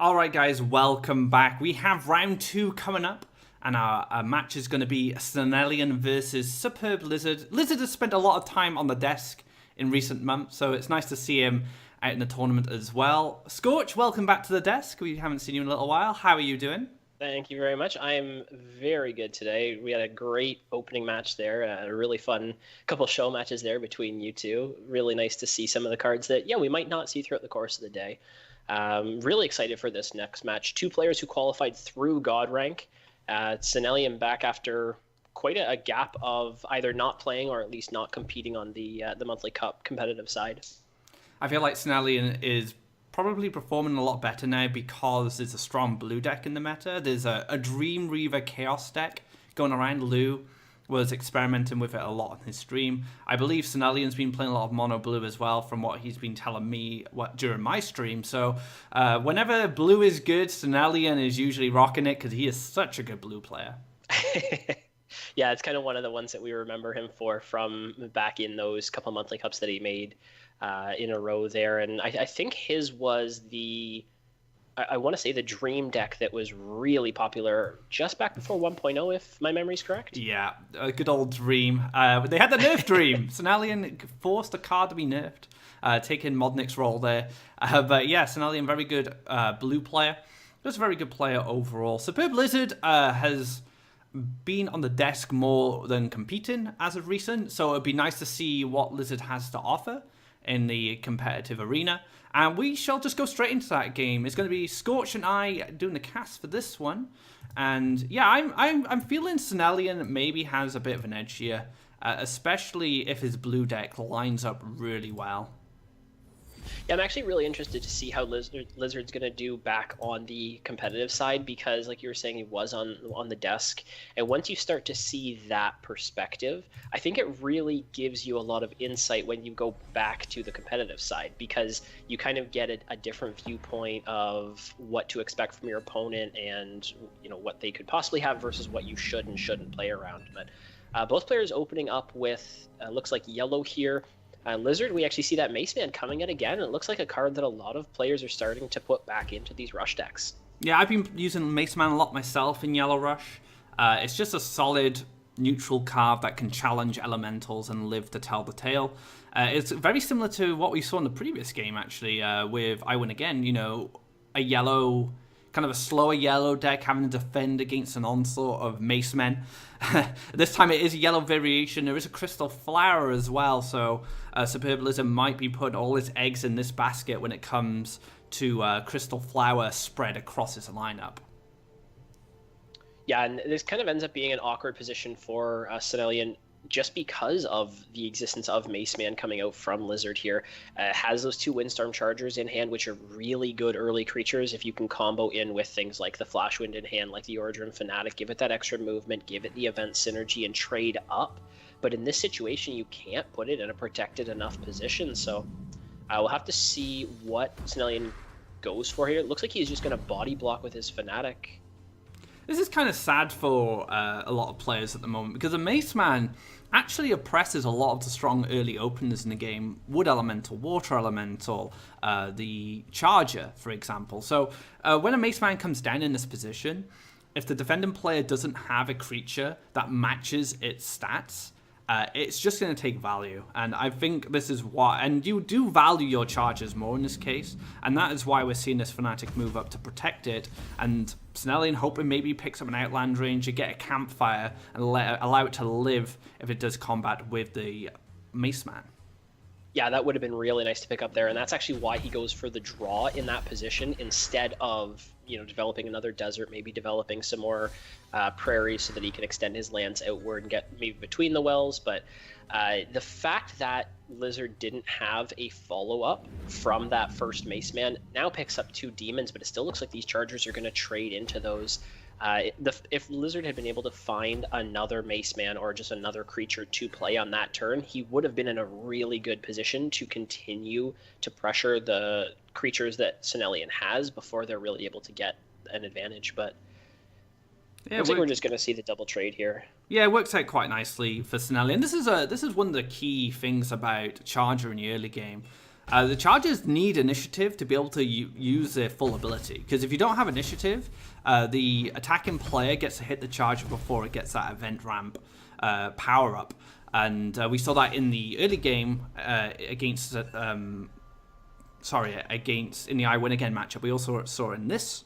Alright guys, welcome back. We have round 2 coming up, and our match is going to be Snellian versus Superb Lizard. Lizard has spent a lot of time on the desk in recent months, so it's nice to see him out in the tournament as well. Scorch, welcome back to the desk. We haven't seen you in a little while. How are you doing? Thank you very much. I am very good today. We had a great opening match there, a really fun couple show matches there between you two. Really nice to see some of the cards that, we might not see throughout the course of the day. Really excited for this next match. Two players who qualified through God rank. Senelian back after quite a gap of either not playing or at least not competing on the monthly cup competitive side. I feel like Snellian is probably performing a lot better now because there's a strong blue deck in the meta. There's a Dream Reaver Chaos deck going around. Lou was experimenting with it a lot on his stream. I believe Snellian's been playing a lot of mono blue as well, from what he's been telling me during my stream. So whenever blue is good, Snellian is usually rocking it because he is such a good blue player. Yeah, it's kind of one of the ones that we remember him for from back in those couple monthly cups that he made in a row there. And I think his was I want to say the Dream deck that was really popular just back before 1.0, if my memory's correct. Yeah, a good old Dream. They had the nerf Dream. Snellian forced a card to be nerfed, taking Modnic's role there. But yeah, Snellian, very good blue player. Just a very good player overall. Superb Lizard has been on the desk more than competing as of recent, so it'd be nice to see what Lizard has to offer in the competitive arena. And we shall just go straight into that game. It's going to be Scorch and I doing the cast for this one. And yeah, I'm feeling Snellian maybe has a bit of an edge here, especially if his blue deck lines up really well. Yeah, I'm actually really interested to see how Lizard's going to do back on the competitive side because, like you were saying, he was on the desk. And once you start to see that perspective, I think it really gives you a lot of insight when you go back to the competitive side because you kind of get a different viewpoint of what to expect from your opponent and what they could possibly have versus what you should and shouldn't play around. But both players opening up with looks like yellow here. Lizard, we actually see that Mace Man coming in again. It looks like a card that a lot of players are starting to put back into these rush decks. Yeah, I've been using Mace Man a lot myself in Yellow Rush. It's just a solid neutral card that can challenge elementals and live to tell the tale. It's very similar to what we saw in the previous game, actually, with I Win Again. A yellow, kind of a slower yellow deck having to defend against an onslaught of Mace Men. This time it is a yellow variation. There is a Crystal Flower as well, so Superb Lizard might be putting all his eggs in this basket when it comes to Crystal Flower spread across his lineup. Yeah, and this kind of ends up being an awkward position for Senelian just because of the existence of Mace Man coming out from Lizard here. Has those two Windstorm Chargers in hand, which are really good early creatures if you can combo in with things like the Flash Wind in hand, like the Ordrum Fanatic, give it that extra movement, give it the event synergy, and trade up. But in this situation, you can't put it in a protected enough position, so we'll have to see what Senelian goes for here. It looks like he's just going to body block with his Fanatic. This is kind of sad for a lot of players at the moment because the Mace Man actually oppresses a lot of the strong early openers in the game. Wood Elemental, Water Elemental, the Charger, for example. So when a Mace Man comes down in this position, if the defending player doesn't have a creature that matches its stats, it's just going to take value. And I think this is why, and you do value your charges more in this case, and that is why we're seeing this Fanatic move up to protect it, and Snellian hoping maybe he picks up an Outland Ranger, get a Campfire, and allow it to live if it does combat with the Mace Man. Yeah, that would have been really nice to pick up there, and that's actually why he goes for the draw in that position instead of developing another desert, maybe developing some more prairies so that he can extend his lands outward and get maybe between the wells. But the fact that Lizard didn't have a follow-up from that first Mace Man now picks up two demons, but it still looks like these Chargers are going to trade into those. If Lizard had been able to find another Mace Man or just another creature to play on that turn, he would have been in a really good position to continue to pressure the creatures that Senelian has before they're really able to get an advantage. But yeah, looks like we're just going to see the double trade here. Yeah, it works out quite nicely for Snellian. This is one of the key things about Charger in the early game. The chargers need initiative to be able to use their full ability, because if you don't have initiative, the attacking player gets to hit the charger before it gets that event ramp power up. And we saw that in the early game against in the I Win Again matchup. We also saw it in this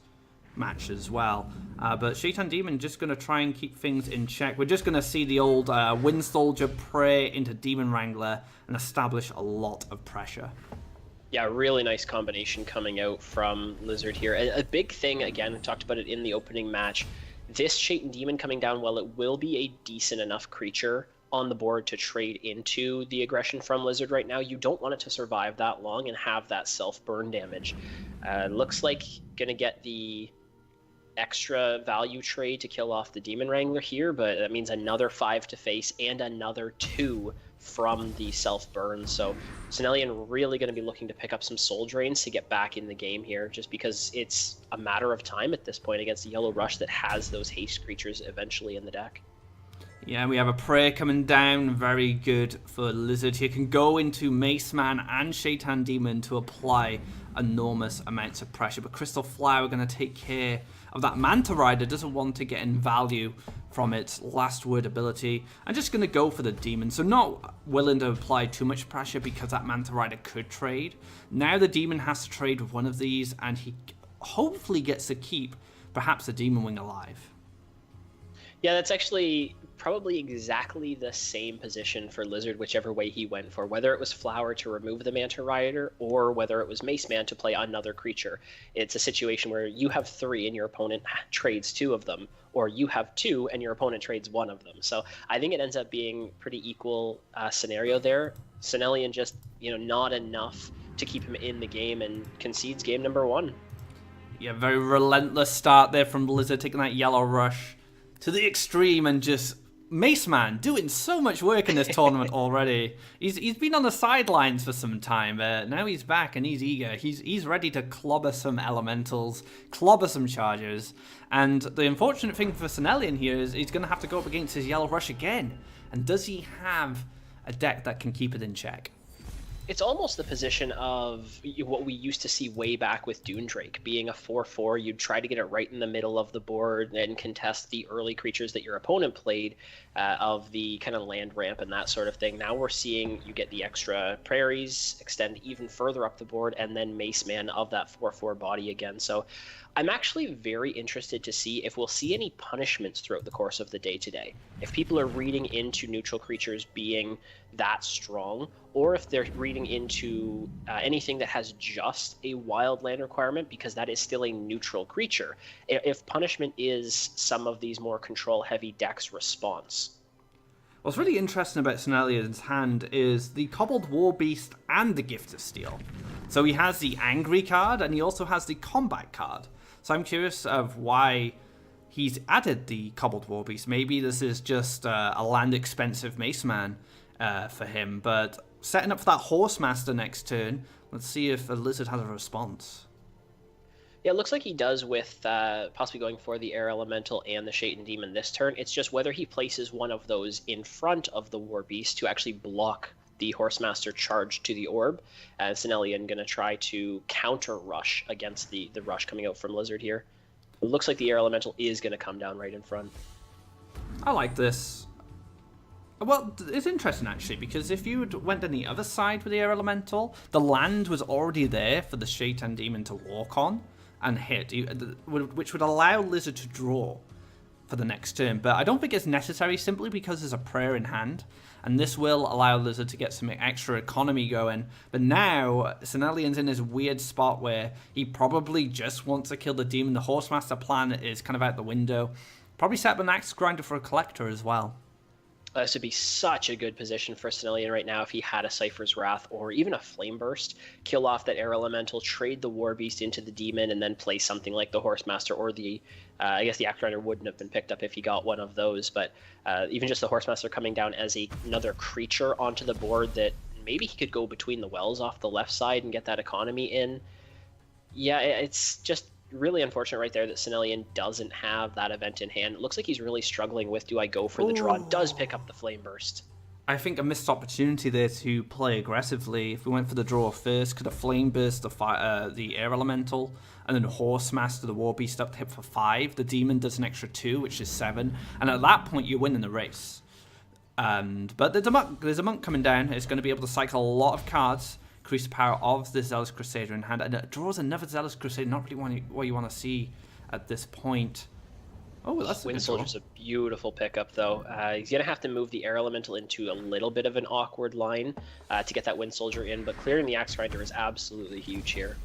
match as well. But Shaitan Demon just going to try and keep things in check. We're just going to see the old Wind Soldier pray into Demon Wrangler and establish a lot of pressure. Yeah, really nice combination coming out from Lizard here. A big thing, again, I talked about it in the opening match, this Shaitan Demon coming down, while it will be a decent enough creature on the board to trade into the aggression from Lizard right now, you don't want it to survive that long and have that self-burn damage. Looks like going to get the extra value trade to kill off the Demon Wrangler here, but that means another 5 to face and another 2 from the self-burn. So Senelian really going to be looking to pick up some soul drains to get back in the game here, just because it's a matter of time at this point against the Yellow Rush that has those haste creatures eventually in the deck. Yeah, we have a Prayer coming down. Very good for Lizard. He can go into Mace Man and Shaitan Demon to apply enormous amounts of pressure. But Crystal Flower going to take care of that. Manta Rider doesn't want to get in value from its last word ability. I'm just going to go for the Demon. So not willing to apply too much pressure because that Manta Rider could trade. Now the Demon has to trade with one of these, and he hopefully gets to keep perhaps the Demon Wing alive. Yeah, that's actually probably exactly the same position for Lizard, whichever way he went for, whether it was Flower to remove the Manta Rider or whether it was Mace Man to play another creature. It's a situation where you have 3 and your opponent trades 2 of them, or you have 2 and your opponent trades 1 of them. So I think it ends up being pretty equal scenario there. Senelian just, not enough to keep him in the game and concedes game number 1. Yeah, very relentless start there from Blizzard, taking that Yellow Rush to the extreme, and just Mace Man doing so much work in this tournament already. He's been on the sidelines for some time, but now he's back and he's eager. He's ready to clobber some elementals, clobber some chargers. And the unfortunate thing for Senelian here is he's going to have to go up against his Yellow Rush again. And does he have a deck that can keep it in check? It's almost the position of what we used to see way back with Doondrake. Being a 4/4, you'd try to get it right in the middle of the board and contest the early creatures that your opponent played of the kind of land ramp and that sort of thing. Now we're seeing you get the extra prairies, extend even further up the board, and then Mace Man of that 4/4 body again. So I'm actually very interested to see if we'll see any punishments throughout the course of the day today. If people are reading into neutral creatures being that strong, or if they're reading into anything that has just a wild land requirement, because that is still a neutral creature. If punishment is some of these more control-heavy decks' response. What's really interesting about Senelian's hand is the Cobbled War Beast and the Gift of Steel. So he has the Angry card, and he also has the Combat card. So I'm curious of why he's added the Cobbled War Beast. Maybe this is just a land-expensive Mace Man for him, but setting up for that Horsemaster next turn. Let's see if a Lizard has a response. Yeah, it looks like he does with possibly going for the Air Elemental and the Shaitan Demon this turn. It's just whether he places one of those in front of the War Beast to actually block the Horsemaster charge to the orb. Senelian going to try to counter rush against the rush coming out from Lizard here. It looks like the Air Elemental is going to come down right in front. I like this. Well, it's interesting actually, because if you went on the other side with the Air Elemental, the land was already there for the Shaitan Demon to walk on and hit, which would allow Lizard to draw for the next turn. But I don't think it's necessary, simply because there's a prayer in hand, and this will allow Lizard to get some extra economy going. But now Senelian's in this weird spot where he probably just wants to kill the demon. The Horsemaster plan is kind of out the window. Probably set up an Axe Grinder for a Collector as well. This would be such a good position for Senelian right now if he had a Cypher's Wrath or even a Flame Burst. Kill off that Air Elemental, trade the War Beast into the Demon, and then play something like the Horsemaster or the... I guess the Axe Grinder wouldn't have been picked up if he got one of those, but even just the Horsemaster coming down as another creature onto the board that maybe he could go between the wells off the left side and get that economy in. Yeah, it's just really unfortunate right there that Senelian doesn't have that event in hand. It looks like he's really struggling with, do I go for the draw? Does pick up the Flame Burst. I think a missed opportunity there to play aggressively. If we went for the draw first, could have Flame Burst the Air Elemental, and then Horse Master the War Beast up to hit for 5. The Demon does an extra 2, which is 7. And at that point, you're winning the race. But there's a monk coming down. It's going to be able to cycle a lot of cards, increase the power of the Zealous Crusader in hand, and it draws another Zealous Crusader. Not really what you want to see at this point. Oh, that's a Wind good draw. Soldier's a beautiful pickup, though. He's going to have to move the Air Elemental into a little bit of an awkward line to get that Wind Soldier in, but clearing the Axe Grinder is absolutely huge here.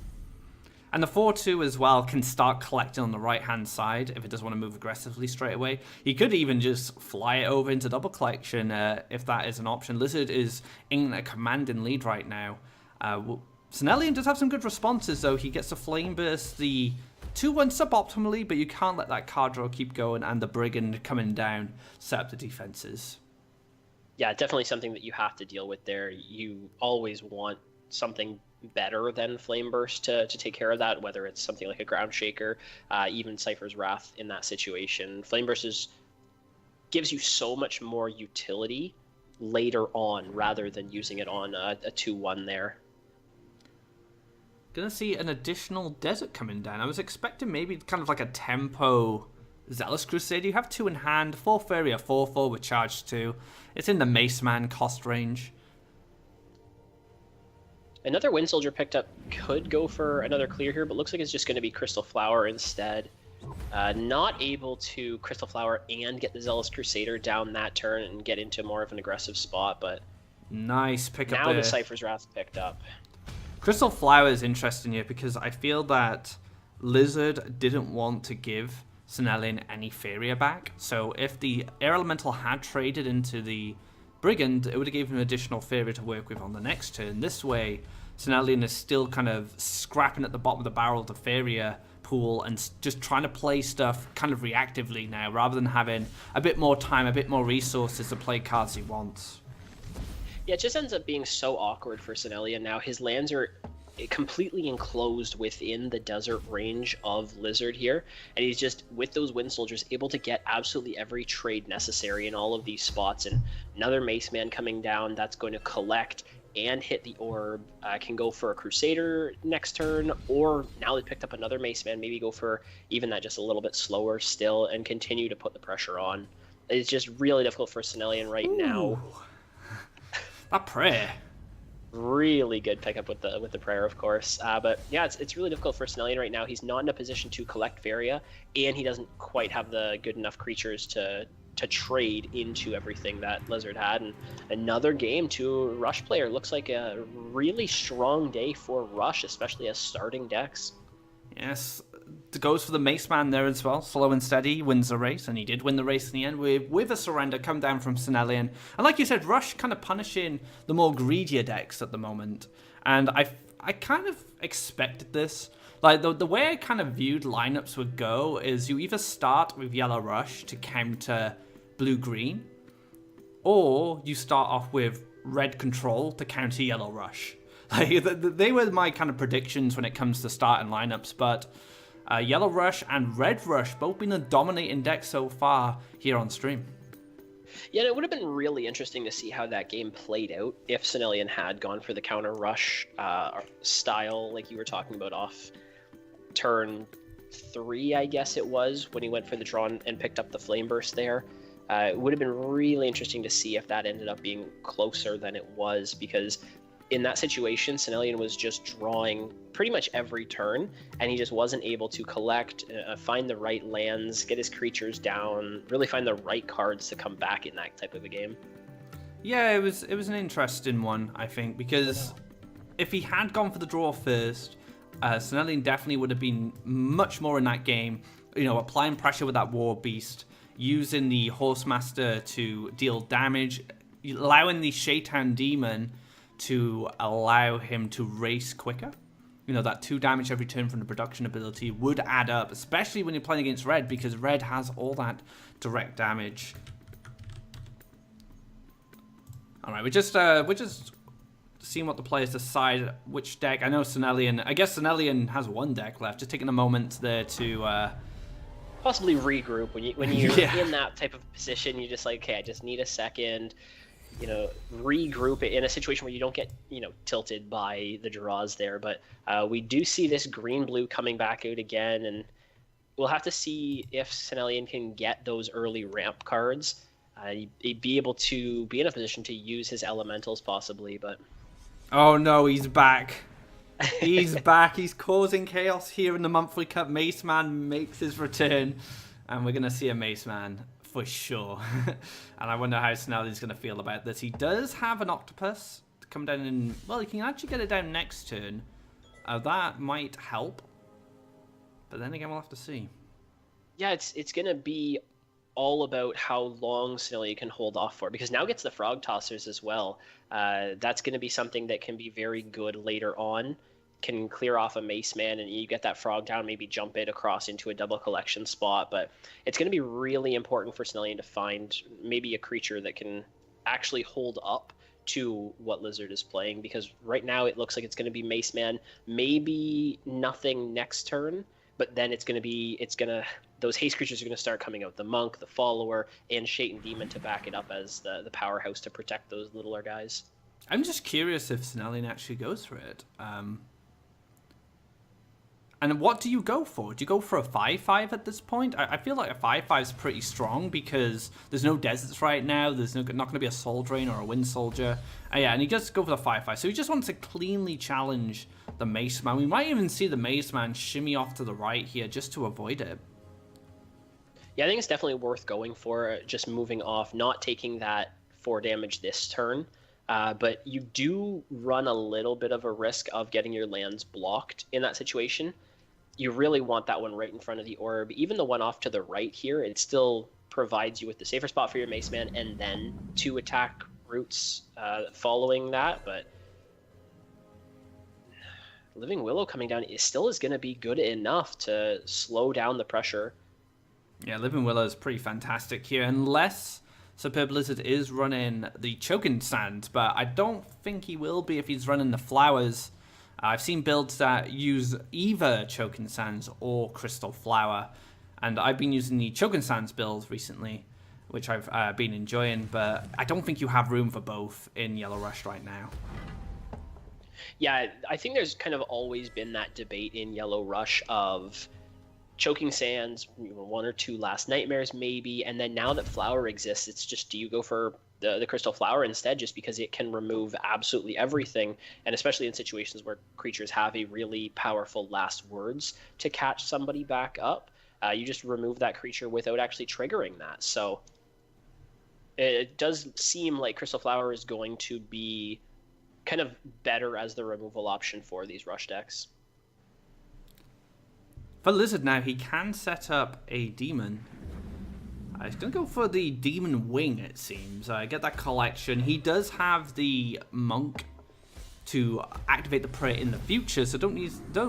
And the 4-2 as well can start collecting on the right-hand side if it doesn't want to move aggressively straight away. He could even just fly it over into double collection if that is an option. Lizard is in a commanding lead right now. Senellian does have some good responses, though. He gets a Flame Burst, the 2-1 suboptimally, but you can't let that card draw keep going, and the Brigand coming down set up the defenses. Yeah, definitely something that you have to deal with there. You always want something better than Flame Burst to take care of that, whether it's something like a Ground Shaker, even Cypher's Wrath in that situation. Flame Burst gives you so much more utility later on rather than using it on a 2-1 there. Gonna see an additional desert coming down. I was expecting maybe kind of like a tempo Zealous Crusader. You have 2 in hand, 4 Faeria, 4/4 with charge 2. It's in the Mace Man cost range. Another Wind Soldier picked up could go for another clear here, but looks like it's just going to be Crystal Flower instead. Not able to Crystal Flower and get the Zealous Crusader down that turn and get into more of an aggressive spot, but nice pickup now there. the Cypher's Wrath picked up. Crystal Flower is interesting here because I feel that Lizard didn't want to give Senellian any Faeria back. So if the Air Elemental had traded into the Brigand, it would have given him additional Faeria to work with on the next turn. This way, Senellian is still kind of scrapping at the bottom of the barrel of the Faeria pool and just trying to play stuff kind of reactively now, rather than having a bit more time, a bit more resources to play cards he wants. Yeah, it just ends up being so awkward for Senellian now. His lands are completely enclosed within the desert range of Lizard here, and he's just, with those Wind Soldiers, able to get absolutely every trade necessary in all of these spots. And another Mace Man coming down that's going to collect and hit the orb, can go for a Crusader next turn, or now they picked up another Mace Man, maybe go for even that just a little bit slower still and continue to put the pressure on. It's just really difficult for Senellian right now. That prayer. Really good pickup with the prayer, of course. But yeah, it's really difficult for Senellian right now. He's not in a position to collect Faeria, and he doesn't quite have the good enough creatures to trade into everything that Lizard had. And another game to Rush player. Looks like a really strong day for Rush, especially as starting decks. Yes, it goes for the Mace Man there as well. Slow and steady, wins the race, and he did win the race in the end with a surrender come down from Senellian. And like you said, Rush kind of punishing the more greedier decks at the moment. And I kind of expected this. Like, the way I kind of viewed lineups would go is you either start with Yellow Rush to counter Blue-Green, or you start off with Red Control to counter Yellow Rush. Like, they were my kind of predictions when it comes to starting lineups, but Yellow Rush and Red Rush both been a dominating deck so far here on stream. Yeah, it would have been really interesting to see how that game played out if Senellian had gone for the counter rush style, like you were talking about off turn 3, I guess it was, when he went for the draw and picked up the Flame Burst there. It would have been really interesting to see if that ended up being closer than it was, because in that situation, Senellian was just drawing pretty much every turn, and he just wasn't able to collect, find the right lands, get his creatures down, really find the right cards to come back in that type of a game. Yeah, it was an interesting one, I think, because if he had gone for the draw first, Senellian definitely would have been much more in that game, you know, applying pressure with that War Beast, using the Horsemaster to deal damage, allowing the Shaitan Demon to allow him to race quicker. You know, that 2 damage every turn from the production ability would add up, especially when you're playing against Red, because Red has all that direct damage. Alright, we're just seeing what the players decide, which deck. I know Senellian, I guess Senellian has one deck left. Just taking a moment there to possibly regroup when you're yeah. in that type of position. You just like, okay, I just need a second. regroup it in a situation where you don't get, tilted by the draws there. But we do see this green-blue coming back out again, and we'll have to see if Senelian can get those early ramp cards. He'd be able to be in a position to use his elementals possibly, but... Oh no, he's back. He's back. He's causing chaos here in the monthly cup. Mace Man makes his return, and we're going to see a Mace Man for sure. And I wonder how Senelian's going to feel about this. He does have an octopus to come down and... Well, he can actually get it down next turn. That might help. But then again, we'll have to see. Yeah, it's going to be all about how long Senelian can hold off for, because now gets the frog tossers as well. That's going to be something that can be very good later on. Can clear off a Mace Man, and you get that frog down, maybe jump it across into a double collection spot. But it's going to be really important for Senelian to find maybe a creature that can actually hold up to what Lizard is playing, because right now it looks like it's going to be Mace Man, maybe nothing next turn, but then those haste creatures are going to start coming out. The Monk, the Follower, and Shaitan Demon to back it up as the powerhouse to protect those littler guys. I'm just curious if Senelian actually goes for it. And what do you go for? Do you go for a 5/5 at this point? I feel like a 5/5 is pretty strong because there's no deserts right now. There's not going to be a Soul Drain or a Wind Soldier. Yeah, and he just go for the 5/5. So he just wants to cleanly challenge the Mace Man. We might even see the Mace Man shimmy off to the right here just to avoid it. Yeah, I think it's definitely worth going for, just moving off, not taking that 4 damage this turn. But you do run a little bit of a risk of getting your lands blocked in that situation. You really want that one right in front of the orb. Even the one off to the right here, it still provides you with the safer spot for your Mace Man and then 2 attack routes following that. But Living Willow coming down is going to be good enough to slow down the pressure. Yeah, Living Willow is pretty fantastic here, unless Superb Lizard is running the Choking Sands, but I don't think he will be if he's running the Flowers. I've seen builds that use either Choking Sands or Crystal Flower, and I've been using the Choking Sands build recently, which I've been enjoying, but I don't think you have room for both in Yellow Rush right now. Yeah, I think there's kind of always been that debate in Yellow Rush of Choking Sands, 1 or 2 Last Nightmares maybe, and then now that Flower exists, it's just, do you go for the Crystal Flower instead, just because it can remove absolutely everything, and especially in situations where creatures have a really powerful last words to catch somebody back up, you just remove that creature without actually triggering that. So it does seem like Crystal Flower is going to be kind of better as the removal option for these rush decks. For Lizard now, he can set up a Demon. He's going to go for the Demon Wing, it seems. Get that collection. He does have the Monk to activate the prey in the future, so don't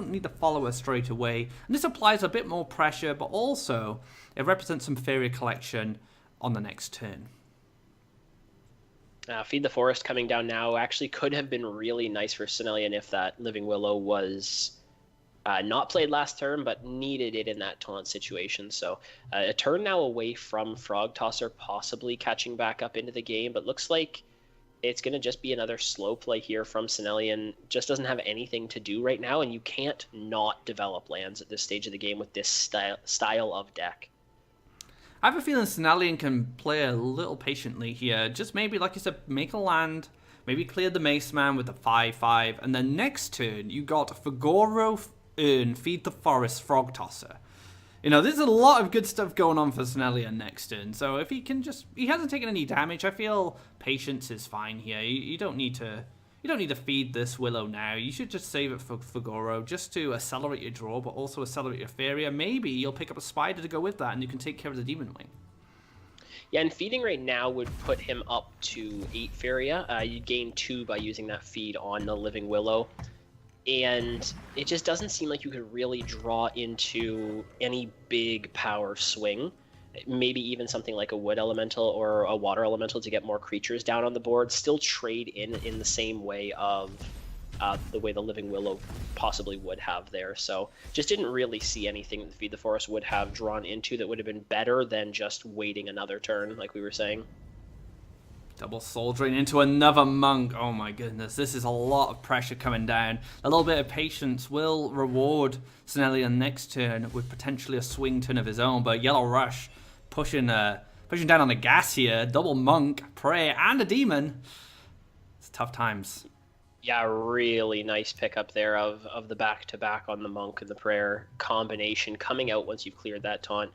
need the Follower straight away. And this applies a bit more pressure, but also it represents some Faeria collection on the next turn. Feed the Forest coming down now actually could have been really nice for Senelian if that Living Willow was not played last turn, but needed it in that taunt situation. So a turn now away from Frog Tosser possibly catching back up into the game, but looks like it's going to just be another slow play here from Senelian. Just doesn't have anything to do right now, and you can't not develop lands at this stage of the game with this style of deck. I have a feeling Senelian can play a little patiently here. Just maybe, like you said, make a land, maybe clear the Mace Man with the 5/5, and then next turn you got Fagoro, Urn, Feed the Forest, Frog Tosser. You know, there's a lot of good stuff going on for Senelian next turn. So if he can he hasn't taken any damage. I feel patience is fine here. You don't need to feed this Willow now. You should just save it for Fagoro just to accelerate your draw, but also accelerate your Faeria. Maybe you'll pick up a Spider to go with that, and you can take care of the Demon Wing. Yeah, and feeding right now would put him up to 8 Faeria. You'd gain 2 by using that feed on the Living Willow. And it just doesn't seem like you could really draw into any big power swing. Maybe even something like a Wood Elemental or a Water Elemental to get more creatures down on the board. Still trade in the same way of the way the Living Willow possibly would have there. So just didn't really see anything that Feed the Forest would have drawn into that would have been better than just waiting another turn, like we were saying. Double soldiering into another monk. Oh my goodness, this is a lot of pressure coming down. A little bit of patience will reward Snellian next turn with potentially a swing turn of his own, but Yellow Rush pushing down on the gas here. Double monk, prey, and a demon. It's tough times. Yeah, really nice pickup there of the back-to-back on the Monk and the Prayer combination coming out once you've cleared that taunt.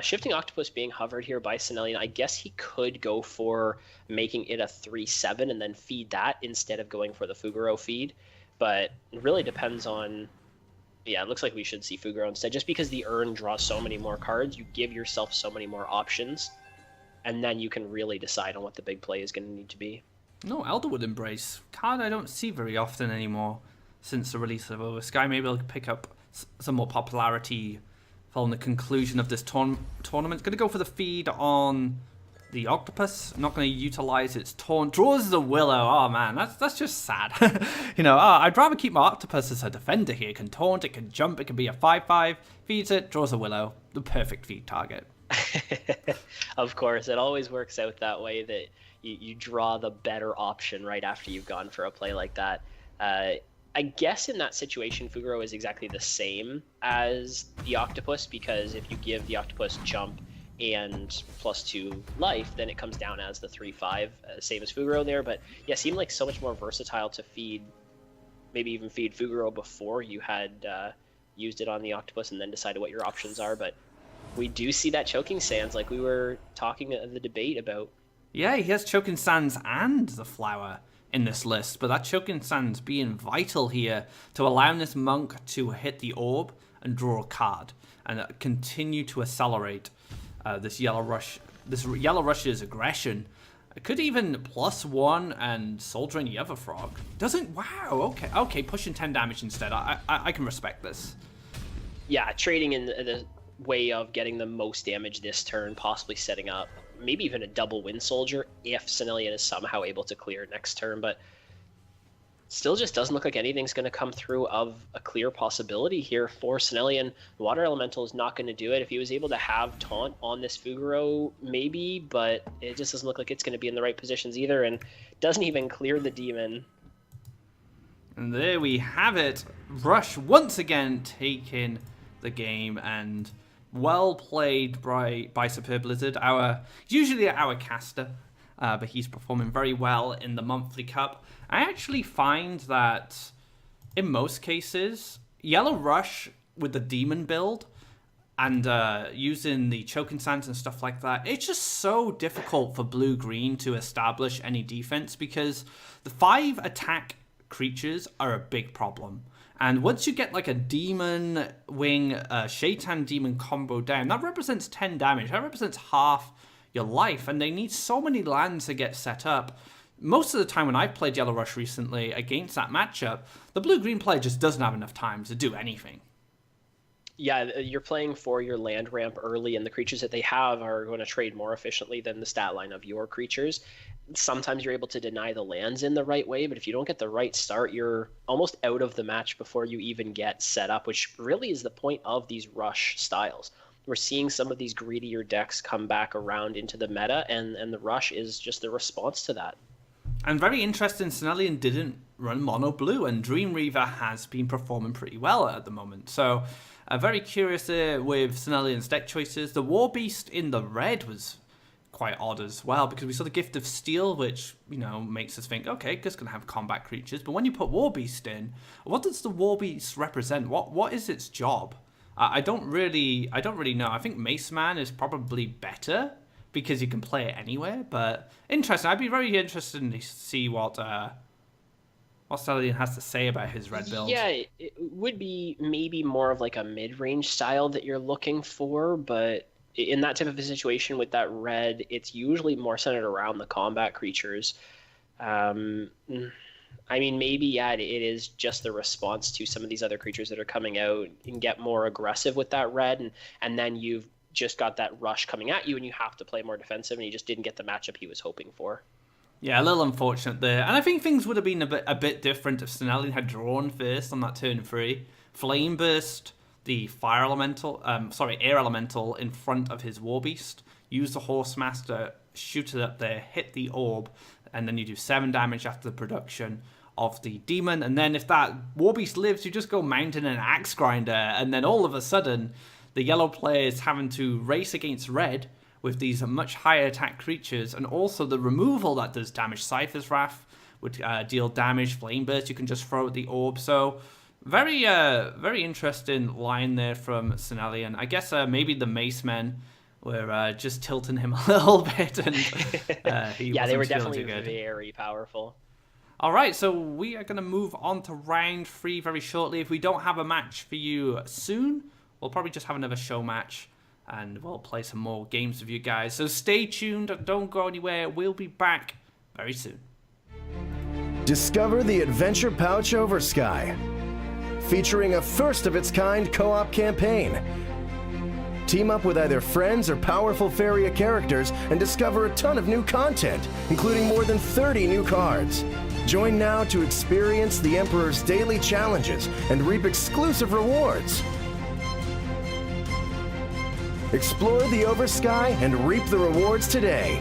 Shifting Octopus being hovered here by Senelian, I guess he could go for making it a 3/7 and then feed that instead of going for the Fugaro feed, but it really depends on... Yeah, it looks like we should see Fugaro instead, just because the urn draws so many more cards, you give yourself so many more options, and then you can really decide on what the big play is going to need to be. No, Elderwood Embrace. Card I don't see very often anymore since the release of Oversky. Maybe I'll pick up some more popularity following the conclusion of this tournament. Going to go for the feed on the Octopus. Not going to utilize its taunt. Draws the Willow. Oh man, that's just sad. I'd rather keep my Octopus as a defender here. It can taunt, it can jump, it can be a 5/5. Feeds it, draws a Willow. The perfect feed target. Of course, it always works out that way, that you draw the better option right after you've gone for a play like that. I guess in that situation, Fugaro is exactly the same as the Octopus, because if you give the Octopus jump and +2 life, then it comes down as the 3/5, same as Fugaro there. But yeah, seemed like so much more versatile to feed, maybe even feed Fugaro before you had used it on the Octopus and then decided what your options are. But we do see that Choking Sands, like we were talking in the debate about. Yeah, he has Choking Sands and the Flower in this list, but that Choking Sands being vital here to allowing this monk to hit the orb and draw a card and continue to accelerate this Yellow Rush's aggression. It could even +1 and soldiering the other frog. Doesn't... Wow, okay, pushing 10 damage instead. I can respect this. Yeah, trading in the way of getting the most damage this turn, possibly setting up maybe even a double Wind Soldier if Senelian is somehow able to clear next turn, but still just doesn't look like anything's going to come through of a clear possibility here for Senelian. Water Elemental is not going to do it. If he was able to have Taunt on this Fugaro, maybe, but it just doesn't look like it's going to be in the right positions either, and doesn't even clear the Demon. And there we have it. Rush once again taking the game, and well played by Superb Blizzard, usually our caster, but he's performing very well in the monthly cup. I actually find that in most cases, Yellow Rush with the Demon build and using the Choking Sands and stuff like that, it's just so difficult for blue-green to establish any defense because the 5 attack creatures are a big problem. And once you get like a Demon Wing, Shaitan Demon combo down, that represents 10 damage. That represents half your life. And they need so many lands to get set up. Most of the time when I've played Yellow Rush recently against that matchup, the blue-green player just doesn't have enough time to do anything. Yeah, you're playing for your land ramp early, and the creatures that they have are going to trade more efficiently than the stat line of your creatures. Sometimes you're able to deny the lands in the right way, but if you don't get the right start, you're almost out of the match before you even get set up, which really is the point of these rush styles. We're seeing some of these greedier decks come back around into the meta, and the rush is just the response to that. And very interesting, Senelian didn't run mono blue, and Dream Reaver has been performing pretty well at the moment. So, very curious there with Senelian's deck choices. The War Beast in the red was quite odd as well, because we saw the Gift of Steel, which, makes us think, okay, just gonna have combat creatures. But when you put War Beast in, what does the War Beast represent? What is its job? I don't really know. I think Mace Man is probably better because you can play it anywhere. But interesting. I'd be very interested to see what Senelian has to say about his red build. Yeah, it would be maybe more of like a mid-range style that you're looking for, but in that type of a situation with that red, it's usually more centered around the combat creatures. Maybe, it is just the response to some of these other creatures that are coming out and get more aggressive with that red, and then you've just got that rush coming at you and you have to play more defensive, and he just didn't get the matchup he was hoping for. Yeah, a little unfortunate there. And I think things would have been a bit different if Senelian had drawn first on that turn 3. Flame Burst the Air Elemental in front of his War Beast, use the Horsemaster shoot it up there, hit the orb, and then you do 7 damage after the production of the demon. And then if that war beast lives, you just go mountain and axe grinder, and then all of a sudden the yellow player is having to race against red with these much higher attack creatures, and also the removal that does damage. Cypher's Wrath would deal damage, Flame Burst you can just throw at the orb. So very interesting line there from Senelian. I guess maybe the Mace Men were just tilting him a little bit, and yeah, they were definitely very powerful. All right, so we are going to move on to round 3 very shortly. If we don't have a match for you soon, we'll probably just have another show match, and we'll play some more games with you guys. So stay tuned, don't go anywhere. We'll be back very soon. Discover the Adventure Pouch Oversky, featuring a first-of-its-kind co-op campaign. Team up with either friends or powerful Faeria characters and discover a ton of new content, including more than 30 new cards. Join now to experience the Emperor's daily challenges and reap exclusive rewards. Explore the Oversky and reap the rewards today.